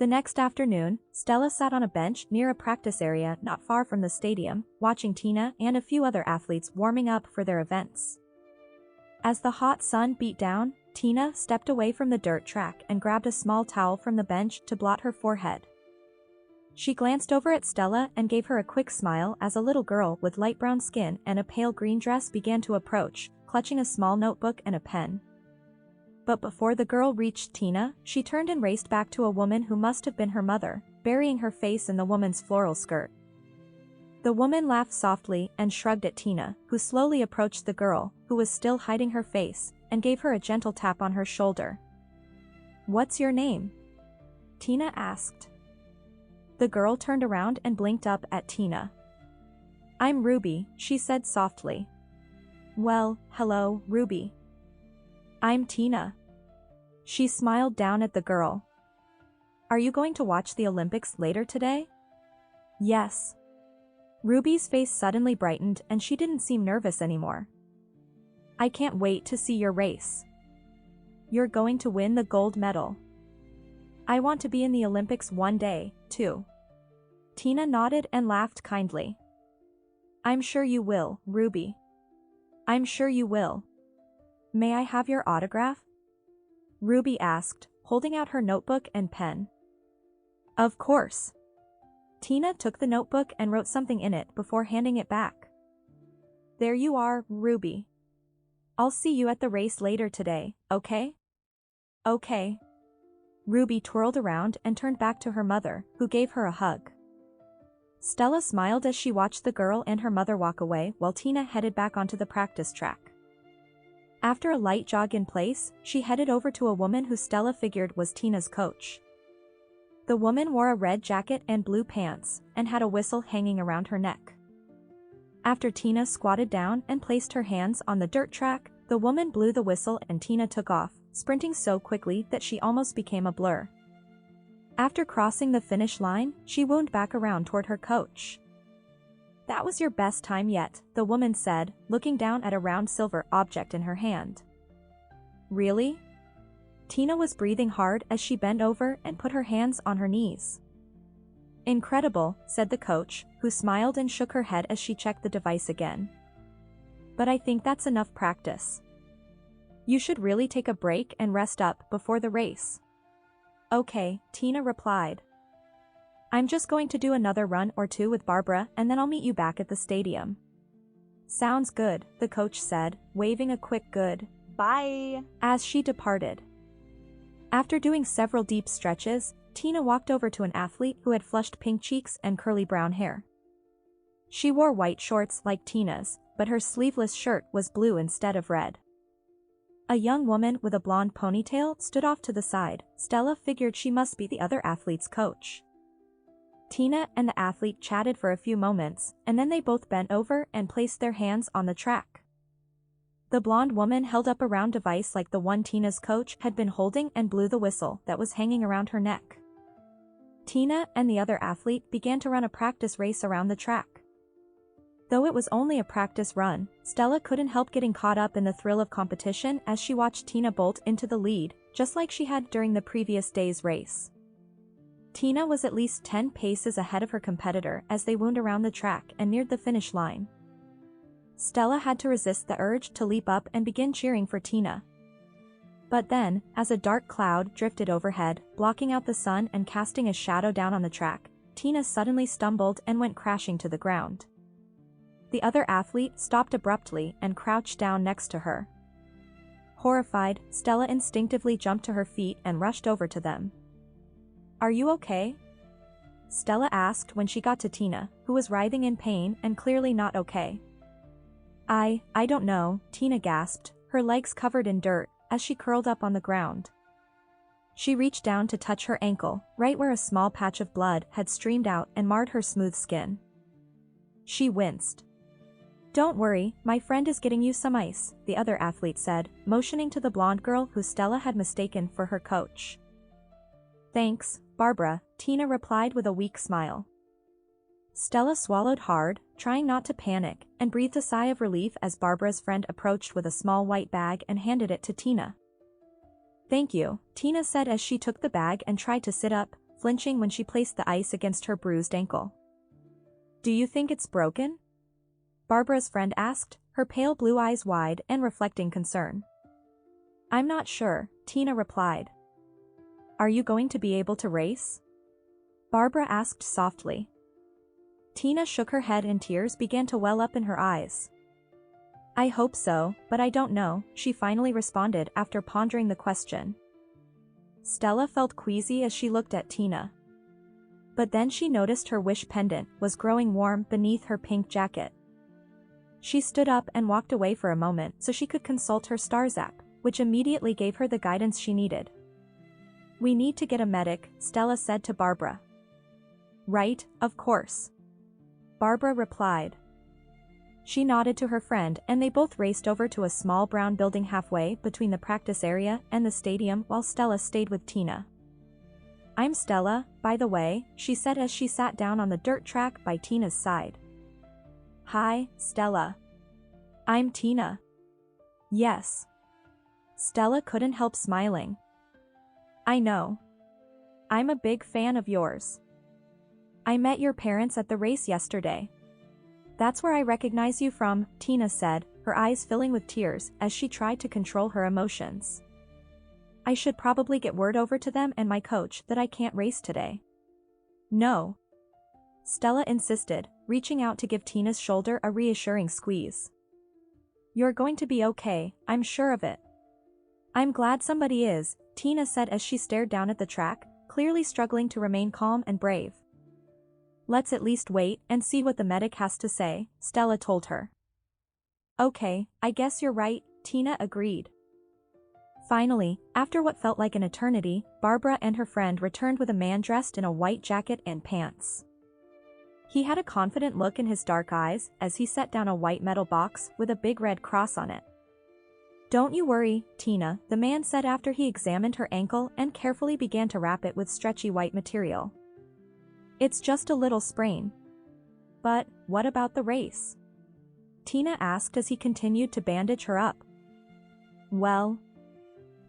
The next afternoon, Stella sat on a bench near a practice area not far from the stadium, watching Tina and a few other athletes warming up for their events. As the hot sun beat down, Tina stepped away from the dirt track and grabbed a small towel from the bench to blot her forehead. She glanced over at Stella and gave her a quick smile as a little girl with light brown skin and a pale green dress began to approach, clutching a small notebook and a pen. But before the girl reached Tina, she turned and raced back to a woman who must have been her mother, burying her face in the woman's floral skirt. The woman laughed softly and shrugged at Tina, who slowly approached the girl, who was still hiding her face, and gave her a gentle tap on her shoulder. "What's your name?" Tina asked. The girl turned around and blinked up at Tina. "I'm Ruby," she said softly. "Well, hello, Ruby. I'm Tina." She smiled down at the girl. "Are you going to watch the Olympics later today?" "Yes." Ruby's face suddenly brightened and she didn't seem nervous anymore. "I can't wait to see your race. You're going to win the gold medal. I want to be in the Olympics one day, too." Tina nodded and laughed kindly. "I'm sure you will, Ruby. I'm sure you will. May I have your autograph?" Ruby asked, holding out her notebook and pen. "Of course." Tina took the notebook and wrote something in it before handing it back. "There you are, Ruby. I'll see you at the race later today, okay?" "Okay." Ruby twirled around and turned back to her mother, who gave her a hug. Stella smiled as she watched the girl and her mother walk away while Tina headed back onto the practice track. After a light jog in place, she headed over to a woman who Stella figured was Tina's coach. The woman wore a red jacket and blue pants, and had a whistle hanging around her neck. After Tina squatted down and placed her hands on the dirt track, the woman blew the whistle and Tina took off, sprinting so quickly that she almost became a blur. After crossing the finish line, she wound back around toward her coach. "That was your best time yet," the woman said, looking down at a round silver object in her hand. "Really?" Tina was breathing hard as she bent over and put her hands on her knees. "Incredible," said the coach, who smiled and shook her head as she checked the device again. "But I think that's enough practice. You should really take a break and rest up before the race." "Okay," Tina replied. "I'm just going to do another run or two with Barbara and then I'll meet you back at the stadium." "Sounds good," the coach said, waving a quick goodbye as she departed. After doing several deep stretches, Tina walked over to an athlete who had flushed pink cheeks and curly brown hair. She wore white shorts like Tina's, but her sleeveless shirt was blue instead of red. A young woman with a blonde ponytail stood off to the side. Stella figured she must be the other athlete's coach. Tina and the athlete chatted for a few moments, and then they both bent over and placed their hands on the track. The blonde woman held up a round device like the one Tina's coach had been holding and blew the whistle that was hanging around her neck. Tina and the other athlete began to run a practice race around the track. Though it was only a practice run, Stella couldn't help getting caught up in the thrill of competition as she watched Tina bolt into the lead, just like she had during the previous day's race. Tina was at least 10 paces ahead of her competitor as they wound around the track and neared the finish line. Stella had to resist the urge to leap up and begin cheering for Tina. But then, as a dark cloud drifted overhead, blocking out the sun and casting a shadow down on the track, Tina suddenly stumbled and went crashing to the ground. The other athlete stopped abruptly and crouched down next to her. Horrified, Stella instinctively jumped to her feet and rushed over to them. "Are you okay?" Stella asked when she got to Tina, who was writhing in pain and clearly not okay. I don't know," Tina gasped, her legs covered in dirt, as she curled up on the ground. She reached down to touch her ankle, right where a small patch of blood had streamed out and marred her smooth skin. She winced. "Don't worry, my friend is getting you some ice," the other athlete said, motioning to the blonde girl who Stella had mistaken for her coach. "Thanks, Barbara," Tina replied with a weak smile. Stella swallowed hard, trying not to panic, and breathed a sigh of relief as Barbara's friend approached with a small white bag and handed it to Tina. "Thank you," Tina said as she took the bag and tried to sit up, flinching when she placed the ice against her bruised ankle. "Do you think it's broken?" Barbara's friend asked, her pale blue eyes wide and reflecting concern. "I'm not sure," Tina replied. "Are you going to be able to race?" Barbara asked softly. Tina shook her head and tears began to well up in her eyes. "I hope so, but I don't know," she finally responded after pondering the question. Stella felt queasy as she looked at Tina. But then she noticed her wish pendant was growing warm beneath her pink jacket. She stood up and walked away for a moment so she could consult her stars app, which immediately gave her the guidance she needed. "We need to get a medic," Stella said to Barbara. "Right, of course," Barbara replied. She nodded to her friend and they both raced over to a small brown building halfway between the practice area and the stadium while Stella stayed with Tina. "I'm Stella, by the way," she said as she sat down on the dirt track by Tina's side. "Hi, Stella. I'm Tina." "Yes." Stella couldn't help smiling. "I know. I'm a big fan of yours. I met your parents at the race yesterday. That's where I recognize you from," Tina said, her eyes filling with tears as she tried to control her emotions. "I should probably get word over to them and my coach that I can't race today." "No," Stella insisted, reaching out to give Tina's shoulder a reassuring squeeze. "You're going to be okay, I'm sure of it." "I'm glad somebody is," Tina said as she stared down at the track, clearly struggling to remain calm and brave. "Let's at least wait and see what the medic has to say," Stella told her. "Okay, I guess you're right," Tina agreed. Finally, after what felt like an eternity, Barbara and her friend returned with a man dressed in a white jacket and pants. He had a confident look in his dark eyes as he set down a white metal box with a big red cross on it. "Don't you worry, Tina," the man said after he examined her ankle and carefully began to wrap it with stretchy white material. "It's just a little sprain." "But, what about the race?" Tina asked as he continued to bandage her up. "Well,"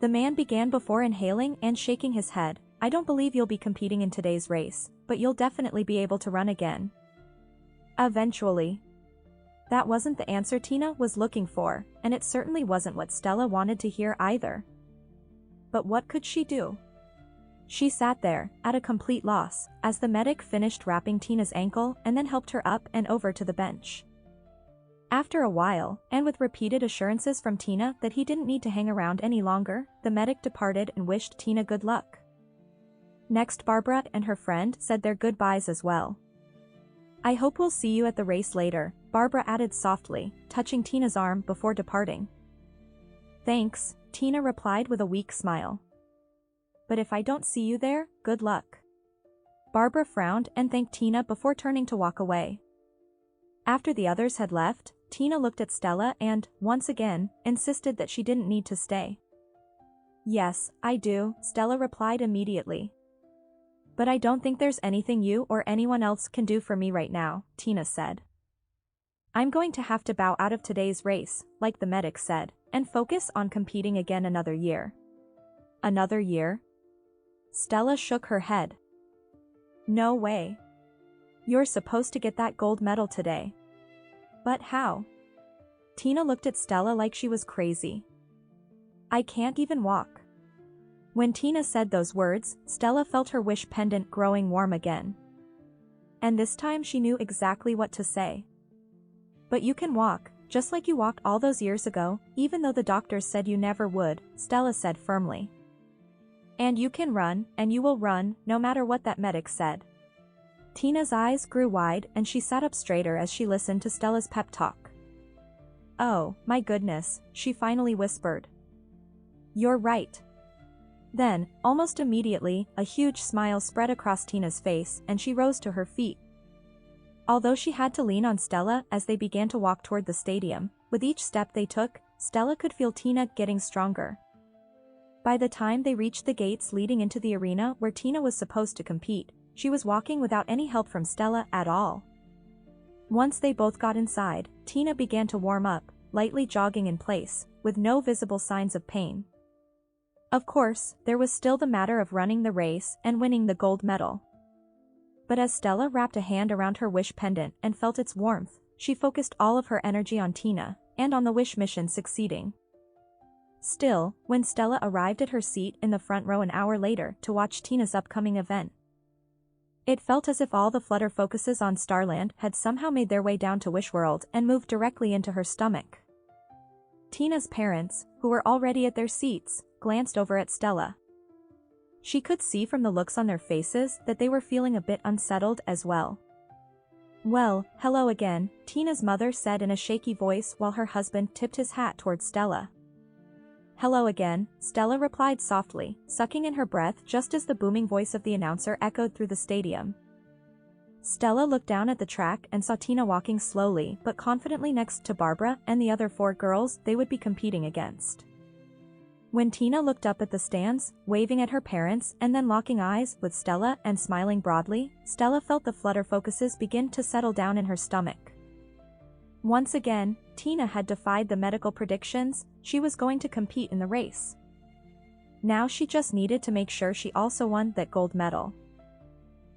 the man began before inhaling and shaking his head, "I don't believe you'll be competing in today's race, but you'll definitely be able to run again. Eventually." That wasn't the answer Tina was looking for, and it certainly wasn't what Stella wanted to hear either. But what could she do? She sat there, at a complete loss, as the medic finished wrapping Tina's ankle and then helped her up and over to the bench. After a while, and with repeated assurances from Tina that he didn't need to hang around any longer, the medic departed and wished Tina good luck. Next, Barbara and her friend said their goodbyes as well. "I hope we'll see you at the race later," Barbara added softly, touching Tina's arm before departing. "Thanks," Tina replied with a weak smile. "But if I don't see you there, good luck." Barbara frowned and thanked Tina before turning to walk away. After the others had left, Tina looked at Stella and, once again, insisted that she didn't need to stay. "Yes, I do," Stella replied immediately. "But I don't think there's anything you or anyone else can do for me right now," Tina said. "I'm going to have to bow out of today's race, like the medic said, and focus on competing again another year." "Another year?" Stella shook her head. "No way. You're supposed to get that gold medal today." "But how?" Tina looked at Stella like she was crazy. "I can't even walk." When Tina said those words, Stella felt her wish pendant growing warm again. And this time she knew exactly what to say. "But you can walk, just like you walked all those years ago, even though the doctors said you never would," Stella said firmly. "And you can run, and you will run, no matter what that medic said." Tina's eyes grew wide and she sat up straighter as she listened to Stella's pep talk. "Oh, my goodness," she finally whispered. "You're right." Then, almost immediately, a huge smile spread across Tina's face and she rose to her feet. Although she had to lean on Stella as they began to walk toward the stadium, with each step they took, Stella could feel Tina getting stronger. By the time they reached the gates leading into the arena where Tina was supposed to compete, she was walking without any help from Stella at all. Once they both got inside, Tina began to warm up, lightly jogging in place, with no visible signs of pain. Of course, there was still the matter of running the race and winning the gold medal. But as Stella wrapped a hand around her wish pendant and felt its warmth, she focused all of her energy on Tina, and on the wish mission succeeding. Still, when Stella arrived at her seat in the front row an hour later to watch Tina's upcoming event, it felt as if all the flutter focuses on Starland had somehow made their way down to Wishworld and moved directly into her stomach. Tina's parents, who were already at their seats, glanced over at Stella. She could see from the looks on their faces that they were feeling a bit unsettled as well. "Well, hello again," Tina's mother said in a shaky voice while her husband tipped his hat towards Stella. "Hello again," Stella replied softly, sucking in her breath just as the booming voice of the announcer echoed through the stadium. Stella looked down at the track and saw Tina walking slowly but confidently next to Barbara and the other 4 girls they would be competing against. When Tina looked up at the stands, waving at her parents and then locking eyes with Stella and smiling broadly, Stella felt the flutter focuses begin to settle down in her stomach. Once again, Tina had defied the medical predictions. She was going to compete in the race. Now she just needed to make sure she also won that gold medal.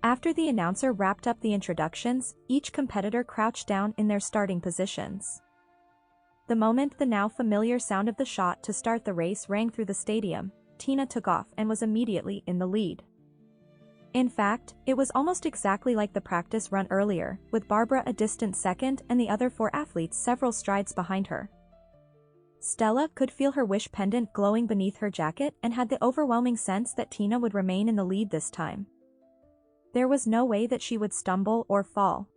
After the announcer wrapped up the introductions, each competitor crouched down in their starting positions. The moment the now familiar sound of the shot to start the race rang through the stadium, Tina took off and was immediately in the lead. In fact, it was almost exactly like the practice run earlier, with Barbara a distant second and the other 4 athletes several strides behind her. Stella could feel her wish pendant glowing beneath her jacket and had the overwhelming sense that Tina would remain in the lead this time. There was no way that she would stumble or fall.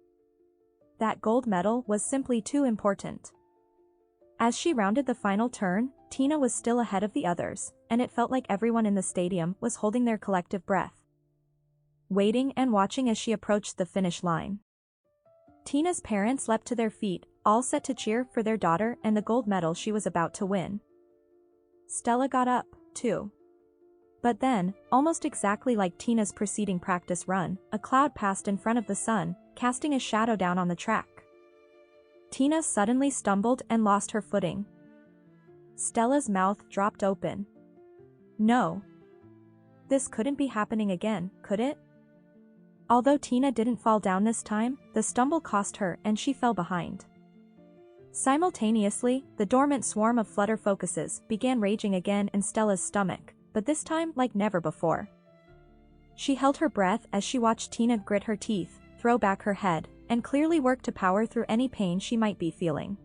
That gold medal was simply too important. As she rounded the final turn, Tina was still ahead of the others, and it felt like everyone in the stadium was holding their collective breath, waiting and watching as she approached the finish line. Tina's parents leapt to their feet, all set to cheer for their daughter and the gold medal she was about to win. Stella got up, too. But then, almost exactly like Tina's preceding practice run, a cloud passed in front of the sun, casting a shadow down on the track. Tina suddenly stumbled and lost her footing. Stella's mouth dropped open. No. This couldn't be happening again, could it? Although Tina didn't fall down this time, the stumble cost her and she fell behind. Simultaneously, the dormant swarm of flutter focuses began raging again in Stella's stomach, but this time like never before. She held her breath as she watched Tina grit her teeth, throw back her head, and clearly work to power through any pain she might be feeling.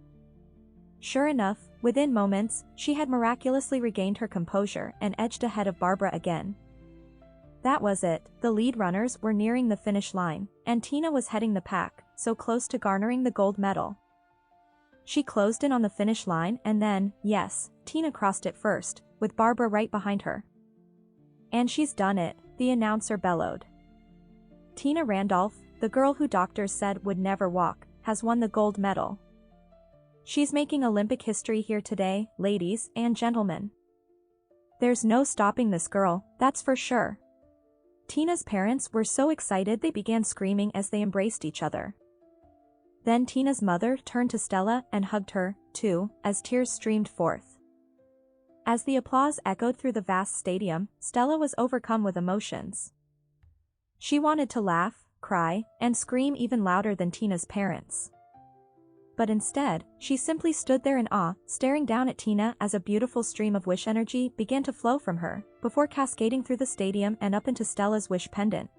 Sure enough, within moments, she had miraculously regained her composure and edged ahead of Barbara again. That was it, the lead runners were nearing the finish line, and Tina was heading the pack, so close to garnering the gold medal. She closed in on the finish line and then, yes, Tina crossed it first, with Barbara right behind her. "And she's done it," the announcer bellowed. "Tina Randolph, the girl who doctors said would never walk, has won the gold medal. She's making Olympic history here today, ladies and gentlemen. There's no stopping this girl, that's for sure." Tina's parents were so excited they began screaming as they embraced each other. Then Tina's mother turned to Stella and hugged her, too, as tears streamed forth. As the applause echoed through the vast stadium, Stella was overcome with emotions. She wanted to laugh, cry, and scream even louder than Tina's parents. But instead, she simply stood there in awe, staring down at Tina as a beautiful stream of wish energy began to flow from her, before cascading through the stadium and up into Stella's wish pendant.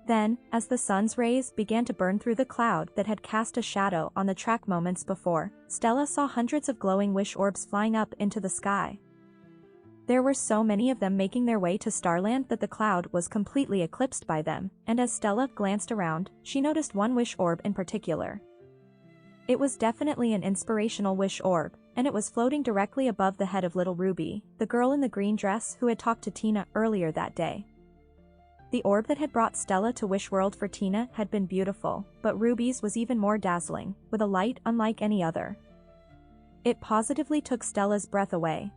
Then, as the sun's rays began to burn through the cloud that had cast a shadow on the track moments before, Stella saw hundreds of glowing wish orbs flying up into the sky. There were so many of them making their way to Starland that the cloud was completely eclipsed by them, and as Stella glanced around, she noticed one wish orb in particular. It was definitely an inspirational wish orb, and it was floating directly above the head of little Ruby, the girl in the green dress who had talked to Tina earlier that day. The orb that had brought Stella to Wishworld for Tina had been beautiful, but Ruby's was even more dazzling, with a light unlike any other. It positively took Stella's breath away.